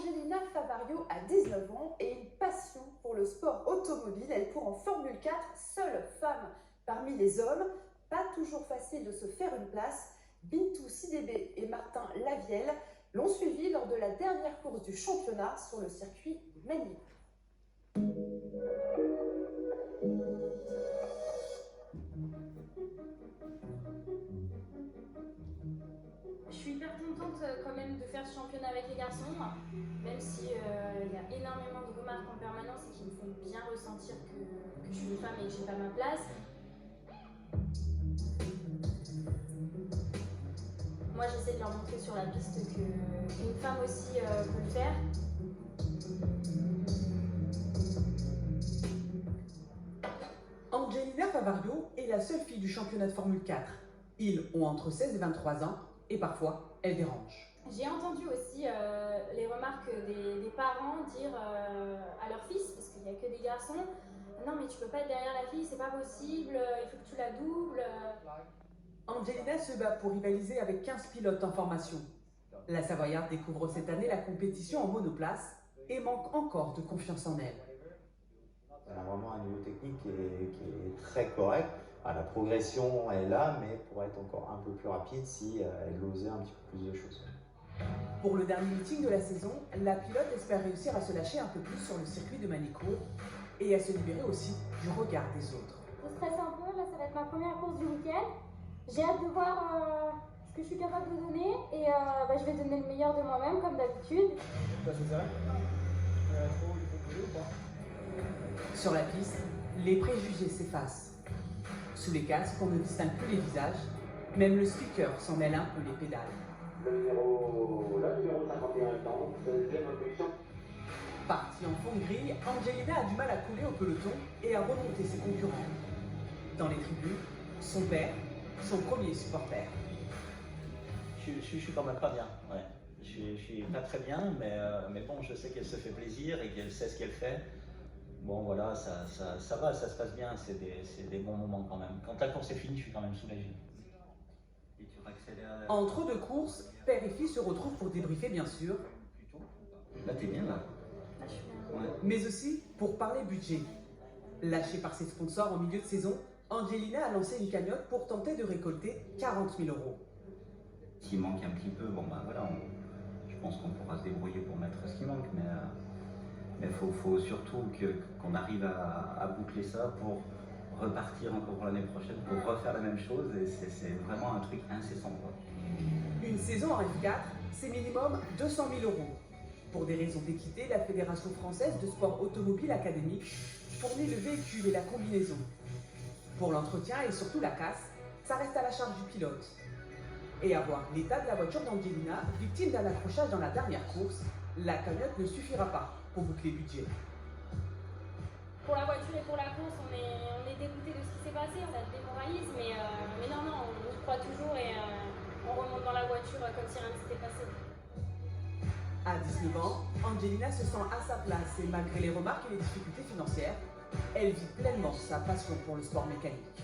Angelina Favario a 19 ans et une passion pour le sport automobile. Elle court en Formule 4, seule femme parmi les hommes. Pas toujours facile de se faire une place. Bintou Sidibé et Martin Lavielle l'ont suivi lors de la dernière course du championnat sur le circuit de Magny. Je suis hyper contente quand même de faire ce championnat avec les garçons, même si il y a énormément de remarques en permanence et qui me font bien ressentir que je suis une femme et que j'ai pas ma place. Moi j'essaie de leur montrer sur la piste qu'une femme aussi peut le faire. Angelina Favario est la seule fille du championnat de Formule 4. Ils ont entre 16 et 23 ans et parfois elle dérange. J'ai entendu aussi les remarques des parents dire à leur fils, parce qu'il n'y a que des garçons, non mais tu peux pas être derrière la fille, c'est pas possible, il faut que tu la doubles. Angelina se bat pour rivaliser avec 15 pilotes en formation. La Savoyarde découvre cette année la compétition en monoplace et manque encore de confiance en elle. Elle a vraiment un niveau technique qui est très correct. La progression est là, mais pourrait être encore un peu plus rapide si elle osait un petit peu plus de choses. Pour le dernier meeting de la saison, la pilote espère réussir à se lâcher un peu plus sur le circuit de Manicourt et à se libérer aussi du regard des autres. Je stresse un peu, là ça va être ma première course du week-end. J'ai hâte de voir ce que je suis capable de donner et je vais donner le meilleur de moi-même comme d'habitude. Sur la piste, les préjugés s'effacent. Sous les casques, on ne distingue plus les visages. Même le speaker s'en mêle un peu les pédales. Le numéro 51 est en deuxième position. Partie en fond de grille, Angelina a du mal à couler au peloton et à remonter ses concurrents. Dans les tribunes, son père, son premier supporter. Je suis quand même pas bien, ouais. Je suis pas très bien, mais bon, je sais qu'elle se fait plaisir et qu'elle sait ce qu'elle fait. Bon voilà, ça va, ça se passe bien, c'est des bons moments quand même. Quand la course est finie, je suis quand même soulagé. Et tu accélérer. Entre deux courses, père et fille se retrouvent pour débriefer bien sûr. Là t'es bien là. Là, je suis bien. Ouais. Mais aussi pour parler budget. Lâchée par ses sponsors en milieu de saison, Angelina a lancé une cagnotte pour tenter de récolter 40 000 €. S'il manque un petit peu, bon ben voilà, je pense qu'on pourra se débrouiller pour mettre ce qui manque, mais il faut surtout qu'on arrive à boucler ça pour repartir encore pour l'année prochaine, pour refaire la même chose, et c'est vraiment un truc incessant, quoi. Une saison en F4, c'est minimum 200 000 €. Pour des raisons d'équité, la Fédération française de sport automobile académique fournit le véhicule et la combinaison. Pour l'entretien et surtout la casse, ça reste à la charge du pilote. Et à voir l'état de la voiture d'Angelina, victime d'un accrochage dans la dernière course, la cagnotte ne suffira pas pour boucler le budget. Pour la voiture et pour la course, on est dégoûté de ce qui s'est passé, ça te démoralise, mais non, on y croit toujours et on remonte dans la voiture comme si rien ne s'était passé. À 19 ans, Angelina se sent à sa place et malgré les remarques et les difficultés financières, elle vit pleinement sa passion pour le sport mécanique.